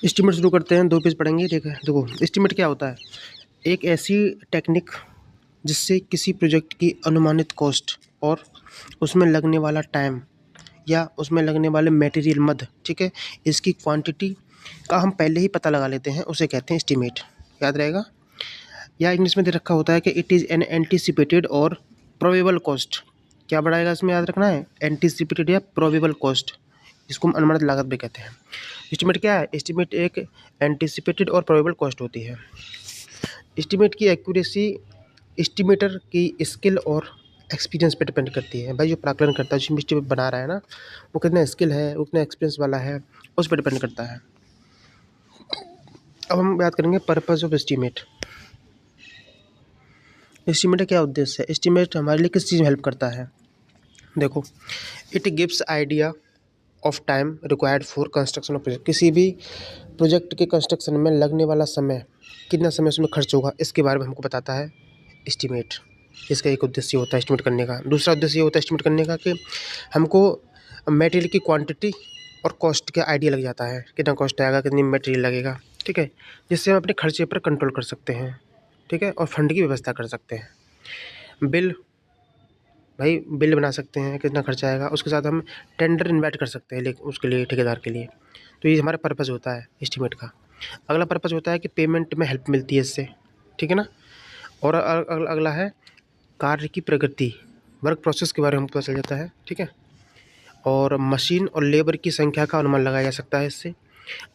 Estimate शुरू करते हैं। 2 पेज पढ़ेंगे, ठीक है। देखो एस्टीमेट क्या होता है, एक ऐसी टेक्निक जिससे किसी प्रोजेक्ट की अनुमानित कॉस्ट और उसमें लगने वाला टाइम या उसमें लगने वाले मटेरियल मद, ठीक है, इसकी क्वांटिटी का हम पहले ही पता लगा लेते हैं, उसे कहते हैं एस्टीमेट। याद रहेगा। या इंग्लिश में दे रखा होता है कि इट इज़ एन एंटीसिपेटेड और प्रोबेबल कॉस्ट। क्या बढ़ाएगा इसमें, याद रखना है, एंटीसिपेटेड या प्रोबेबल कॉस्ट, इसको हम अनुमानित लागत भी कहते हैं। एस्टीमेट क्या है, एस्टीमेट एक एंटीसिपेटेड और प्रोबेबल कॉस्ट होती है। एस्टीमेट की एक्यूरेसी एस्टीमेटर की स्किल और एक्सपीरियंस पे डिपेंड करती है। भाई जो प्राकलन करता है, जो एस्टीमेट बना रहा है ना, वो कितना स्किल है, वो कितना एक्सपीरियंस वाला है, उस पर डिपेंड करता है। अब हम बात करेंगे पर्पस ऑफ एस्टीमेट। एस्टीमेट का क्या उद्देश्य है, एस्टीमेट हमारे लिए किस चीज़ में हेल्प करता है। देखो, it gives idea of time required for construction of project. किसी भी प्रोजेक्ट के कंस्ट्रक्शन में लगने वाला समय, कितना समय उसमें खर्च होगा, इसके बारे में हमको बताता है एस्टीमेट। इसका एक उद्देश्य होता है एस्टीमेट करने का। दूसरा उद्देश्य ये होता है एस्टीमेट करने का कि हमको मटेरियल की क्वांटिटी और कॉस्ट का आइडिया लग जाता है, कितना कॉस्ट आएगा, कितनी मटेरियल लगेगा, ठीक है, जिससे हम अपने खर्चे पर कंट्रोल कर सकते हैं, ठीक है, और फंड की व्यवस्था कर सकते हैं। बिल, भाई बिल बना सकते हैं कितना खर्चा आएगा, उसके साथ हम टेंडर इन्वाइट कर सकते हैं लेकिन उसके लिए, ठेकेदार के लिए। तो ये हमारा पर्पज़ होता है एस्टीमेट का। अगला पर्पज़ होता है कि पेमेंट में हेल्प मिलती है इससे, ठीक है ना। और अगला है कार्य की प्रगति, वर्क प्रोसेस के बारे में हमको पता चल जाता है, ठीक है। और मशीन और लेबर की संख्या का अनुमान लगाया जा सकता है इससे।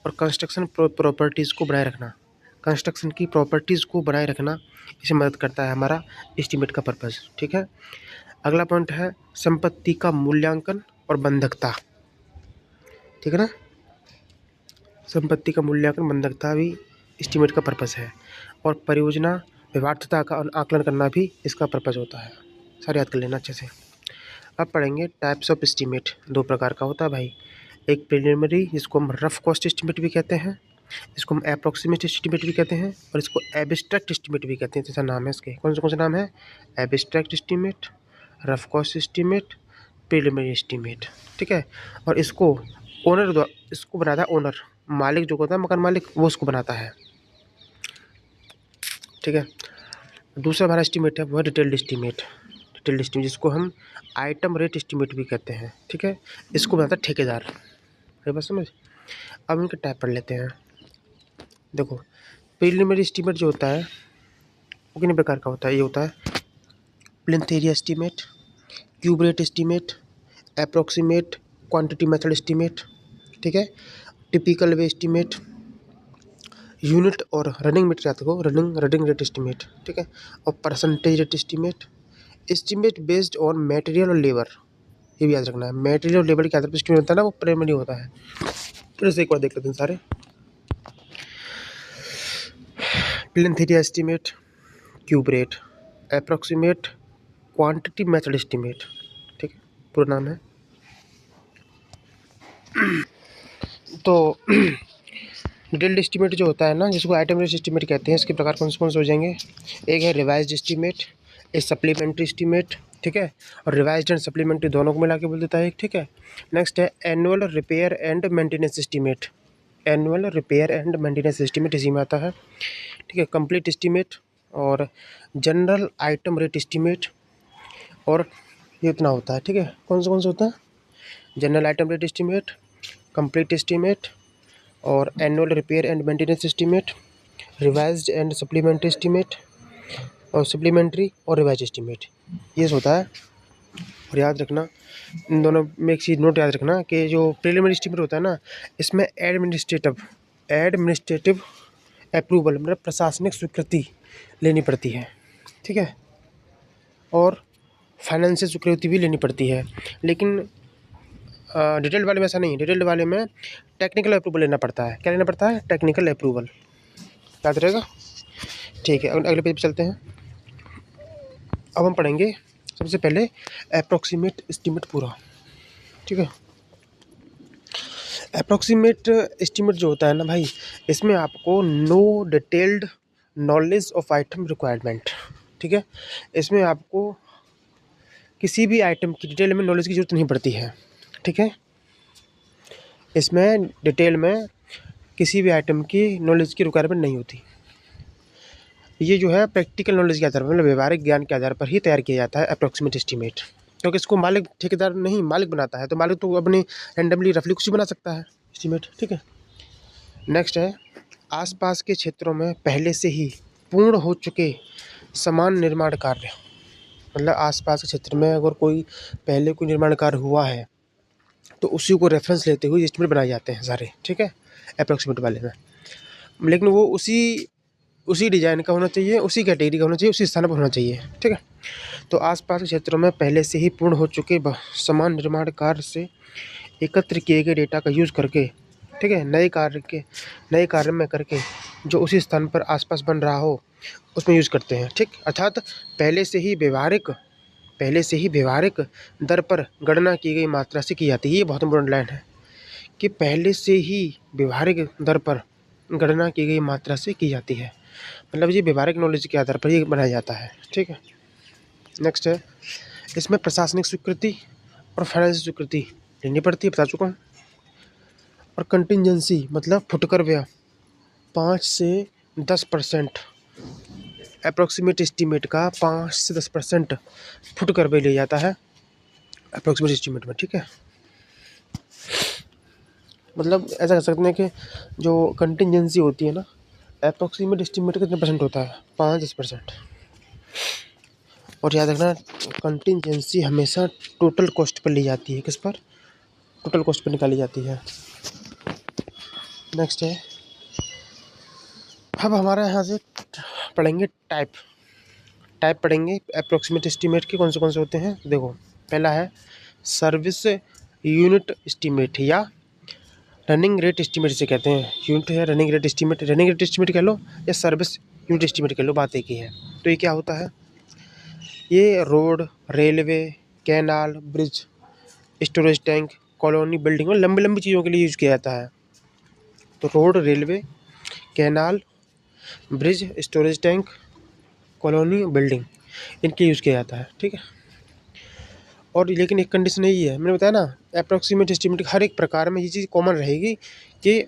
और कंस्ट्रक्शन प्रॉपर्टीज़ को बनाए रखना, कंस्ट्रक्शन की प्रॉपर्टीज़ को बनाए रखना, इसे मदद करता है हमारा एस्टीमेट का पर्पज़, ठीक है। अगला पॉइंट है संपत्ति का मूल्यांकन और बंधकता, ठीक है ना। संपत्ति का मूल्यांकन, बंधकता भी एस्टीमेट का पर्पज़ है। और परियोजना व्यवहार्यता का आकलन करना भी इसका पर्पज़ होता है। सारे याद कर लेना अच्छे से। अब पढ़ेंगे टाइप्स ऑफ एस्टीमेट। 2 प्रकार का होता है भाई, एक प्रिलिमिनरी जिसको हम रफ कॉस्ट एस्टीमेट भी कहते हैं, इसको हम अप्रॉक्सीमेट एस्टीमेट भी कहते हैं, और इसको एब्स्ट्रैक्ट एस्टीमेट भी कहते हैं। जैसा नाम है इसके, कौन से नाम है, abstract estimate, rough cost estimate, preliminary estimate, ठीक है। और इसको इसको बनाता है ओनर, मालिक जो होता है, मकान मालिक, वो उसको बनाता है, ठीक है। दूसरा हमारा एस्टीमेट है वो डिटेल्ड एस्टीमेट। डिटेल्ड एस्टीमेट जिसको हम आइटम रेट एस्टीमेट भी कहते हैं, ठीक है, इसको बनाता है ठेकेदार। ये बात समझ। अब इनके टाइप पढ़ लेते हैं। देखो, प्रीलिमिनरी एस्टीमेट जो होता है वो कितने प्रकार का होता है। ये होता है plinth area estimate, cube rate estimate, approximate quantity method estimate, ठीक है, टिपिकल वे एस्टीमेट, यूनिट और रनिंग मीटर याद रखो, रनिंग रेट एस्टीमेट, ठीक है, और percentage rate estimate, estimate based on material और लेबर। ये भी याद रखना है, मटेरियल और लेबर के आधार पर एस्टीमेट होता है ना, वो प्रीलिमिनरी होता है। फिर से एक बार देख लेते हैं सारे। Plinth area estimate, cube rate, approximate quantity method estimate, ठीक है, पूरा नाम है। तो डिटेल्ड एस्टीमेट जो होता है ना, जिसको आइटम रेट एस्टीमेट कहते हैं, इसके प्रकार कौन से हो जाएंगे। एक है रिवाइज्ड एस्टीमेट, एक सप्लीमेंट्री एस्टीमेट, ठीक है, और रिवाइज्ड एंड सप्लीमेंट्री दोनों को मिला के बोल देता है, ठीक है। नेक्स्ट है annual repair and maintenance estimate, annual repair and maintenance estimate इसी में आता है, ठीक है। कंप्लीट एस्टीमेट और जनरल आइटम रेट एस्टीमेट, और ये इतना होता है, ठीक है। कौन सा होता है, general item rate estimate, complete estimate, और annual repair and maintenance estimate, revised and supplementary estimate, और सप्लीमेंट्री और रिवाइज एस्टीमेट, ये होता है। और याद रखना इन दोनों में एक चीज़ नोट याद रखना कि जो प्रीलिमिनरी एस्टीमेट होता है ना, इसमें एडमिनिस्ट्रेटिव अप्रूवल, मतलब प्रशासनिक स्वीकृति लेनी पड़ती है, ठीक है, और फाइनेंशियल स्वीकृति भी लेनी पड़ती है। लेकिन डिटेल्ड वाले में ऐसा नहीं है, डिटेल्ड वाले में टेक्निकल अप्रूवल लेना पड़ता है। क्या लेना पड़ता है, टेक्निकल अप्रूवल, याद रहेगा, ठीक है। अगले पेज पे चलते हैं। अब हम पढ़ेंगे सबसे पहले अप्रॉक्सीमेट एस्टीमेट पूरा, ठीक है। अप्रॉक्सीमेट एस्टीमेट जो होता है ना भाई, इसमें आपको know detailed knowledge of item requirement, ठीक है, इसमें आपको किसी भी आइटम की डिटेल में नॉलेज की जरूरत नहीं पड़ती है, ठीक है। इसमें डिटेल में किसी भी आइटम की नॉलेज की रिक्वायरमेंट नहीं होती। ये जो है प्रैक्टिकल नॉलेज के आधार पर, मतलब व्यवहारिक ज्ञान के आधार पर ही तैयार किया जाता है अप्रोक्सीमेट एस्टीमेट, क्योंकि इसको मालिक ठेकेदार नहीं, मालिक बनाता है, तो मालिक तो अपने रैंडमली रफली कुछ भी बना सकता है एस्टीमेट, ठीक है। नेक्स्ट है, आसपास के क्षेत्रों में पहले से ही पूर्ण हो चुके समान निर्माण कार्य, मतलब आसपास के क्षेत्र में अगर कोई पहले कोई निर्माण कार्य हुआ है तो उसी को रेफरेंस लेते हुए एस्टीमेट बनाए जाते हैं सारे, ठीक है, अप्रोक्सीमेट वाले में। लेकिन वो उसी डिज़ाइन का होना चाहिए, उसी कैटेगरी का होना चाहिए, उसी स्थान पर होना चाहिए, ठीक है। तो आसपास के क्षेत्रों में पहले से ही पूर्ण हो चुके समान निर्माण कार्य से एकत्र किए गए डेटा का यूज़ करके, ठीक है, नए कार्य में करके जो उसी स्थान पर आसपास बन रहा हो उसमें यूज़ करते हैं, ठीक। अर्थात पहले से ही व्यवहारिक दर पर गणना की गई मात्रा से की जाती है। ये बहुत इंपॉर्टेंट लाइन है कि पहले से ही व्यवहारिक दर पर गणना की गई मात्रा से की जाती है, मतलब ये व्यवहारिक नॉलेज के आधार पर ये बनाया जाता है, ठीक है। नेक्स्ट है, इसमें प्रशासनिक स्वीकृति और फाइनेंशियल स्वीकृति लेनी पड़ती है, बता चुका हूँ। और कंटिजेंसी मतलब फुटकर व्यय 5 से 10% अप्रोक्सीमेट एस्टीमेट का 5 से 10% फुटकर व्यय लिया जाता है अप्रोक्सीमेट एस्टीमेट में, ठीक है। मतलब ऐसा कह सकते हैं कि जो कंटिजेंसी होती है ना, अप्रोक्सीमेट एस्टीमेट कितने परसेंट होता है, 5-10%। और याद रखना, कंटिजेंसी हमेशा टोटल कॉस्ट पर ली जाती है, किस पर, टोटल कॉस्ट पर निकाली जाती है। नेक्स्ट है, अब हमारे यहाँ से पढ़ेंगे टाइप पढ़ेंगे अप्रोक्सीमेट एस्टीमेट के कौन से होते हैं। देखो, पहला है सर्विस यूनिट एस्टीमेट या रनिंग रेट एस्टीमेट से कहते हैं। यूनिट है रनिंग रेट एस्टीमेट कह लो या सर्विस यूनिट एस्टीमेट कह लो, बात एक ही है। तो ये क्या होता है, ये road, railway, canal, bridge, storage tank, colony, building और लंबी लंबी चीज़ों के लिए यूज़ किया जाता है। तो road, railway, canal, bridge, storage tank, colony, building, इनके यूज़ किया जाता है, ठीक है। और लेकिन एक कंडीशन यही है, मैंने बताया ना, अप्रोक्सीमेट एस्टीमेट हर एक प्रकार में ये चीज़ कॉमन रहेगी कि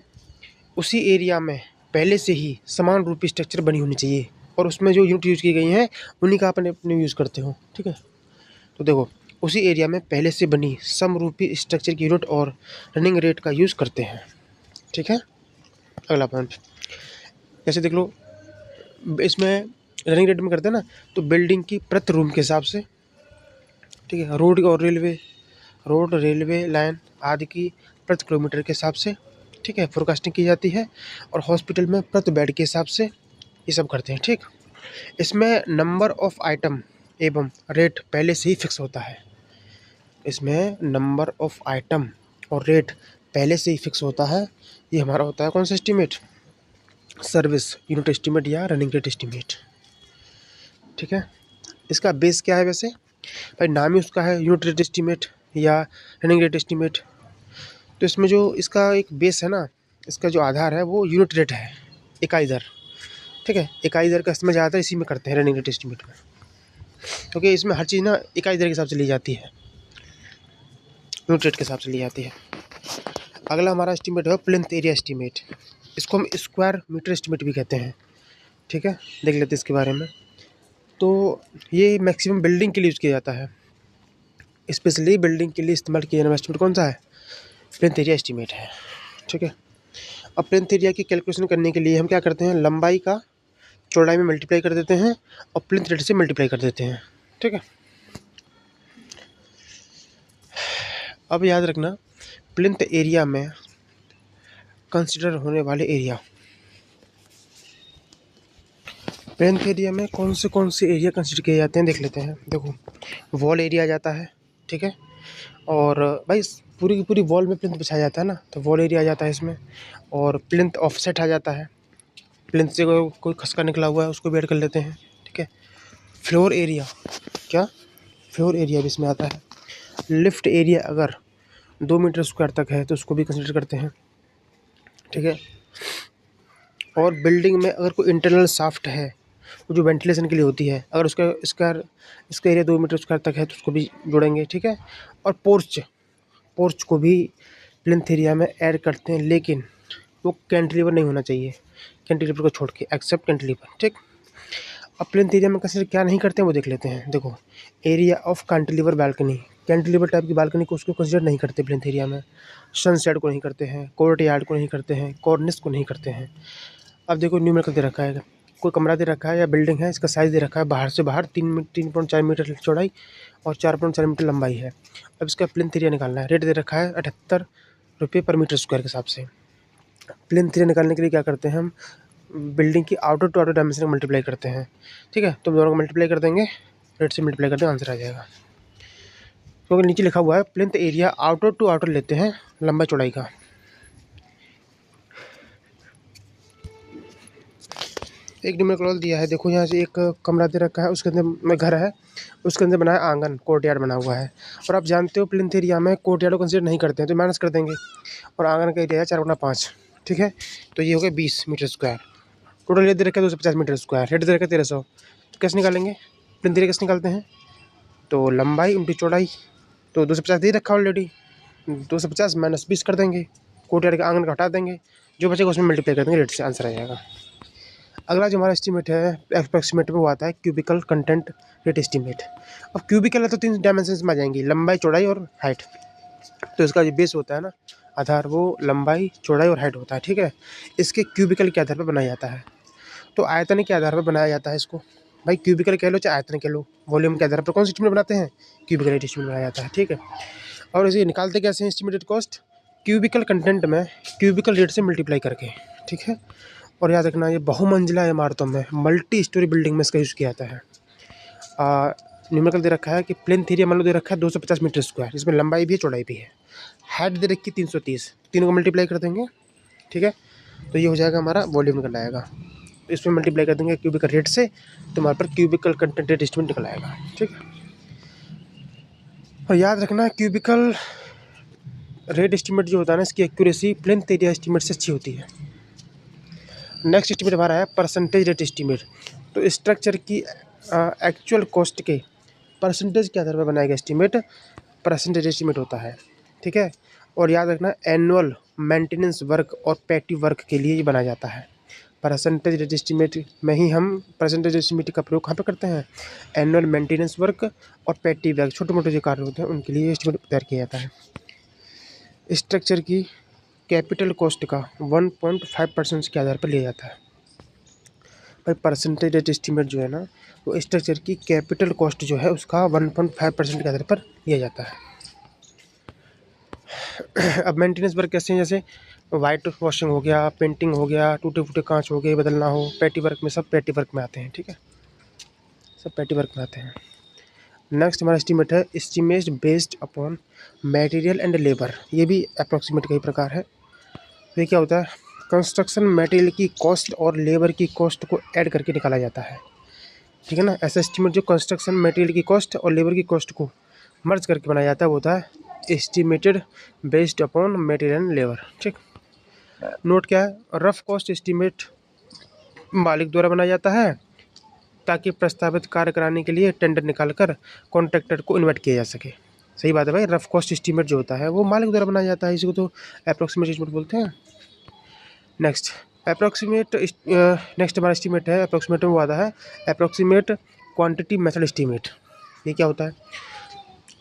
उसी एरिया में पहले से ही समान रूपी स्ट्रक्चर बनी होनी चाहिए और उसमें जो यूनिट यूज़ की गई हैं उन्हीं का अपने अपने यूज़ करते हो, ठीक है। तो देखो, उसी एरिया में पहले से बनी समरूपी स्ट्रक्चर की यूनिट और रनिंग रेट का यूज़ करते हैं, ठीक है। अगला पॉइंट, जैसे देख लो, इसमें रनिंग रेट में करते हैं ना, तो बिल्डिंग की प्रति रूम के हिसाब से, ठीक है, रोड रेलवे लाइन आदि की प्रति किलोमीटर के हिसाब से, ठीक है, फोरकास्टिंग की जाती है। और हॉस्पिटल में प्रति बेड के हिसाब से ये सब करते हैं, ठीक। इसमें नंबर ऑफ आइटम एवं रेट पहले से ही फिक्स होता है। इसमें नंबर ऑफ आइटम और रेट पहले से ही फिक्स होता है। ये हमारा होता है कौन सा एस्टीमेट, सर्विस यूनिट एस्टीमेट या रनिंग रेट एस्टीमेट, ठीक है। इसका बेस क्या है वैसे, भाई नाम ही उसका है यूनिट रेट एस्टीमेट या रनिंग रेट एस्टीमेट। तो इसमें जो इसका एक बेस है ना, इसका जो आधार है वो यूनिट रेट है, इकाई दर, ठीक है। इकाई दर का इस्तेमाल ज़्यादातर इसी में करते हैं रनिंग रेट एस्टीमेट में, क्योंकि इसमें हर चीज़ ना इकाई दर के हिसाब से ली जाती है, यूनिट रेट के हिसाब से ली जाती है। अगला हमारा एस्टीमेट है प्लिंथ एरिया एस्टीमेट, इसको हम स्क्वायर मीटर एस्टीमेट भी कहते हैं, ठीक है। देख लेते हैं इसके बारे में। तो ये मैक्सिमम बिल्डिंग के लिए यूज़ किया जाता है, स्पेशली बिल्डिंग के लिए इस्तेमाल किया जाने वाला एस्टीमेट कौन सा है, प्लिंथ एरिया एस्टीमेट है, ठीक है। अब प्लिंथ एरिया की कैलकुलेशन करने के लिए हम क्या करते हैं, लंबाई का चौड़ाई में मल्टीप्लाई कर देते हैं और प्लिंथ रेट से मल्टीप्लाई कर देते हैं, ठीक है। अब याद रखना, प्लिंथ एरिया में कंसिडर होने वाले एरिया, प्लिंथ एरिया में कौन से एरिया कंसिडर किए जाते हैं देख लेते हैं। देखो, वॉल एरिया आ जाता है, ठीक है। और भाई पूरी की पूरी वॉल में प्लिंथ बिछाया जाता है ना, तो वॉल एरिया आ जाता है इसमें। और प्लिंथ ऑफसेट आ जाता है, प्लिंथ से कोई खसका निकला हुआ है उसको भी ऐड कर लेते हैं, ठीक है। फ्लोर एरिया, क्या, फ्लोर एरिया भी इसमें आता है। लिफ्ट एरिया अगर 2 मीटर स्क्वायर तक है तो उसको भी कंसिडर करते हैं, ठीक है। और बिल्डिंग में अगर कोई इंटरनल शाफ्ट है, वो जो वेंटिलेशन के लिए होती है, अगर इसका एरिया 2 मीटर स्क्वायर तक है तो उसको भी जोड़ेंगे, ठीक है। और पोर्च को भी प्लिंथ एरिया में ऐड करते हैं, लेकिन वो कैंटिलीवर नहीं होना चाहिए, कैंटिलीवर को छोड़ के, एक्सेप्ट कैंटिलीवर, ठीक। अब प्लिंथ एरिया में कंसिडर क्या नहीं करते हैं वो देख लेते हैं। देखो, area of cantilever balcony, cantilever type की बालकनी को उसको कंसिडर नहीं करते प्लिंथ एरिया में, सनसेट को नहीं करते हैं, कोर्ट यार्ड को नहीं करते हैं, कॉर्निस को नहीं करते हैं। अब देखो न्यूमेरिकल दे रखा है, कोई कमरा दे रखा है या बिल्डिंग है, इसका साइज़ दे रखा है बाहर से बाहर 3.4 मीटर चौड़ाई और 4.4 मीटर लंबाई है। अब इसका प्लिंथ एरिया निकालना है, रेट दे रखा है 78 रुपये पर मीटर स्क्वायर के हिसाब से। प्लिंथ एरिया निकालने के लिए क्या करते हैं हम, बिल्डिंग की outer to outer dimension multiply करते हैं, ठीक है। तो दोनों को मल्टीप्लाई कर देंगे, रेट से मल्टीप्लाई कर देंगे, आंसर आ जाएगा। क्योंकि नीचे लिखा हुआ है plinth area outer to outer लेते हैं लंबाई चौड़ाई का। एक न्यूमेरिकल दिया है, देखो यहाँ से एक कमरा दे रखा है, उसके अंदर में घर है, उसके अंदर बना है आंगन, कोर्टयार्ड बना हुआ है। और आप जानते हो प्लिंथ एरिया में कोर्टयार्ड को कंसीडर नहीं करते हैं, तो माइनस कर देंगे। और आंगन का एरिया है 4/5, ठीक है। तो ये हो गया 20 मीटर स्क्वायर। टोटल ये दे रखा है 250 मीटर स्क्वायर, रेट दे रखा है 1300। तो कैसे निकालेंगे, प्लिंथ एरिया कैसे निकालते हैं, तो लंबाई उनकी चौड़ाई, तो 250 दे रखा ऑलरेडी, 250 माइनस 20 कर देंगे, कोर्टयार्ड के आंगन का हटा देंगे, जो बचेगा उसमें मल्टीप्लाई कर देंगे, रेट से आंसर आ जाएगा। अगला जो हमारा एस्टीमेट है अप्रॉक्सीमेट में वो आता है क्यूबिकल कंटेंट रेट एस्टीमेट। अब क्यूबिकल है तो 3 डायमेंशंस में आ जाएंगी, लंबाई चौड़ाई और हाइट। तो इसका जो बेस होता है ना आधार, वो लंबाई चौड़ाई और हाइट होता है, ठीक है। इसके क्यूबिकल के आधार पर बनाया जाता है, तो आयतन के आधार पर बनाया जाता है इसको। भाई क्यूबिकल कह लो चाहे आयतन कह लो, वॉल्यूम के आधार पर कौन सा एस्टीमेट बनाते हैं, क्यूबिकल रेट एस्टीमेट बनाया जाता है, ठीक है। और इसे निकालते कैसे हैं एस्टीमेटेड कॉस्ट, क्यूबिकल कंटेंट में क्यूबिकल रेट से मल्टीप्लाई करके, ठीक है। और याद रखना ये बहुमंजिला इमारतों में, मल्टी स्टोरी बिल्डिंग में इसका यूज़ किया जाता है। न्यूमेरिकल दे रखा है कि प्लिंथ एरिया मान लो दे रखा है 250 मीटर स्क्वायर, जिसमें लंबाई भी है चौड़ाई भी है, हाइट दे रखी 330, तीनों को मल्टीप्लाई कर देंगे, ठीक है। तो ये हो जाएगा हमारा वॉल्यूम निकल आएगा, तो इसमें मल्टीप्लाई कर देंगे क्यूबिकल रेट से, तो हमारे पर क्यूबिकल कंटेंट रेट एस्टीमेट निकल आएगा, ठीक है। और याद रखना क्यूबिकल रेट एस्टीमेट जो होता है ना, इसकी एक्यूरेसी प्लिंथ एरिया एस्टीमेट से अच्छी होती है। नेक्स्ट एस्टीमेट हमारा है परसेंटेज रेट एस्टीमेट। तो स्ट्रक्चर की एक्चुअल कॉस्ट के परसेंटेज के आधार पर बनाया गया एस्टीमेट परसेंटेज एस्टीमेट होता है, ठीक है। और याद रखना एनुअल मेंटेनेंस वर्क और पैटी वर्क के लिए ये बनाया जाता है। परसेंटेज रेट एस्टीमेट में ही हम परसेंटेज एस्टीमेट का प्रयोग कहाँ पे करते हैं, एनुअल मेंटेनेंस वर्क और पैटी वर्क, छोटे मोटे जो कार्य होते हैं उनके लिए एस्टीमेट तैयार किया जाता है। स्ट्रक्चर की कैपिटल कॉस्ट का 1.5% के आधार पर लिया जाता है। भाई परसेंटेज रेट एस्टीमेट जो है ना, वो स्ट्रक्चर की कैपिटल कॉस्ट जो है उसका 1.5% के आधार पर लिया जाता है। अब मेंटेनेंस वर्क कैसे हैं, जैसे वाइट वॉशिंग हो गया, पेंटिंग हो गया, टूटे फूटे कांच हो गए बदलना हो, पैटी वर्क में, सब पैटी वर्क में आते हैं, ठीक है, सब पैटी वर्क में आते हैं। नेक्स्ट हमारा एस्टीमेट है estimate based upon material and labour, ये भी अप्रॉक्सीमेट का ही प्रकार है। ये क्या होता है, कंस्ट्रक्शन मटेरियल की कॉस्ट और लेबर की कॉस्ट को ऐड करके निकाला जाता है, ठीक है ना। ऐसा एस्टीमेट जो कंस्ट्रक्शन मटेरियल की कॉस्ट और लेबर की कॉस्ट को मर्ज करके बनाया जाता है वो होता है estimated based upon material and labour, ठीक। नोट क्या है, रफ कॉस्ट एस्टीमेट मालिक द्वारा बनाया जाता है ताकि प्रस्तावित कार्य कराने के लिए टेंडर निकालकर कॉन्ट्रैक्टर को इन्वाइट किया जा सके। सही बात है भाई, रफ कॉस्ट एस्टीमेट जो होता है वो मालिक द्वारा बनाया जाता है, इसी को तो अप्रॉक्सीमेट एस्टीमेट बोलते हैं। नेक्स्ट अप्रॉक्सीमेट, नेक्स्ट हमारा एस्टीमेट है अप्रॉक्सीमेट में वो आता है अप्रॉक्सीमेट क्वांटिटी मेथड एस्टीमेट। ये क्या होता है,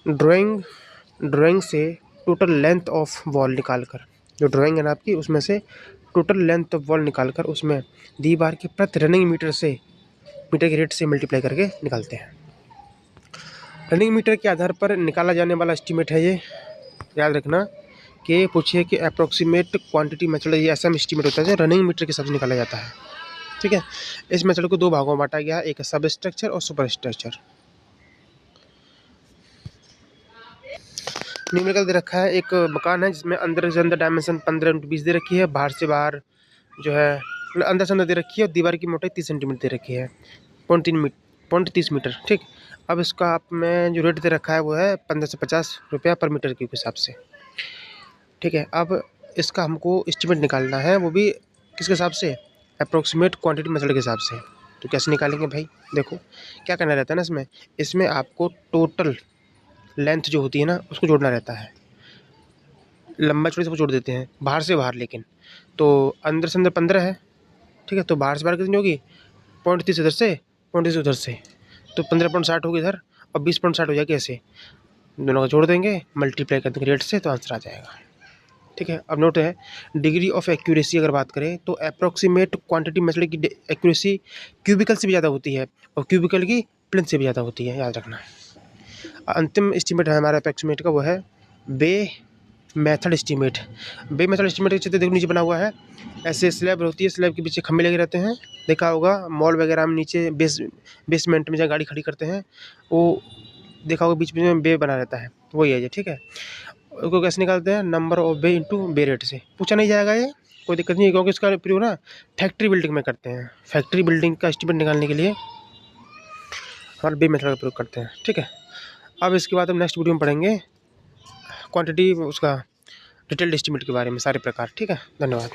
ड्राइंग से टोटल लेंथ ऑफ वॉल निकालकर, जो ड्राइंग है ना आपकी उसमें से टोटल लेंथ ऑफ वॉल निकालकर उसमें दीवार के प्रति रनिंग मीटर के रेट से मल्टीप्लाई करके निकालते हैं। रनिंग मीटर के आधार पर निकाला जाने वाला एस्टीमेट है ये। याद रखना कि पूछिए कि अप्रॉक्सीमेट क्वांटिटी मेथड, ये ऐसा एस्टीमेट होता है जो रनिंग मीटर के हिसाब से निकाला जाता है, ठीक है। इस मेथड को 2 भागों में बांटा गया है, एक सब स्ट्रक्चर और सुपर स्ट्रक्चर। न्यूमेरिकल दे रखा है, एक मकान है जिसमें अंदर से अंदर डायमेंशन 15x20 दे रखी है, बाहर से बाहर जो है मतलब अंदर से अंदर दे रखी है, और दीवार की मोटाई 30 सेंटीमीटर दे रखी है, 0.30 मीटर, ठीक। अब इसका आप में जो रेट दे रखा है वो है 15 से 50 रुपया पर मीटर के हिसाब से, ठीक है। अब इसका हमको एस्टीमेट निकालना है, वो भी किसके हिसाब से, अप्रॉक्सीमेट क्वांटिटी मेथड के हिसाब से। तो कैसे निकालेंगे भाई, देखो क्या करना रहता है ना, इसमें आपको टोटल लेंथ जो होती है ना उसको जोड़ना रहता है। लंबा चौड़ी सब जोड़ देते हैं, बाहर से बाहर, लेकिन तो अंदर से अंदर 15 है, ठीक है। तो बाहर से बाहर कितनी होगी, 0.30 इधर से, 0.30 उधर से, तो 15.60 होगी इधर और 20.60 हो जाएगी ऐसे। दोनों को जोड़ देंगे, मल्टीप्लाई कर देंगे रेट से, तो आंसर आ जाएगा, ठीक है। अब नोट है डिग्री ऑफ एक्यूरेसी अगर बात करें तो अप्रॉक्सीमेट क्वांटिटी मेथड की एक्यूरेसी क्यूबिकल से भी ज़्यादा होती है और क्यूबिकल की प्लेंथ से भी ज़्यादा होती है, याद रखना। अंतिम एस्टीमेट है हमारा अप्रॉक्सीमेट का, वो है बे मेथड एस्टीमेट। बे मेथड एस्टीमेट के चित्र देखो नीचे बना हुआ है, ऐसे स्लैब होती है, स्लैब के पीछे खंभे लगे रहते हैं, देखा होगा मॉल वगैरह में नीचे बेसमेंट में जहाँ गाड़ी खड़ी करते हैं, वो देखा होगा बीच में बे बना रहता है, वही है ये, ठीक है। उसको कैसे निकालते हैं, number of bay into bay rate से। पूछा नहीं जाएगा ये, कोई दिक्कत नहीं है, क्योंकि इसका प्रयोग ना फैक्ट्री बिल्डिंग में करते हैं। फैक्ट्री बिल्डिंग का एस्टीमेट निकालने के लिए हमारे बे मेथड का प्रयोग करते हैं, ठीक है। अब इसके बाद हम नेक्स्ट वीडियो में पढ़ेंगे क्वांटिटी उसका डिटेल्ड एस्टीमेट के बारे में, सारे प्रकार, ठीक है। धन्यवाद।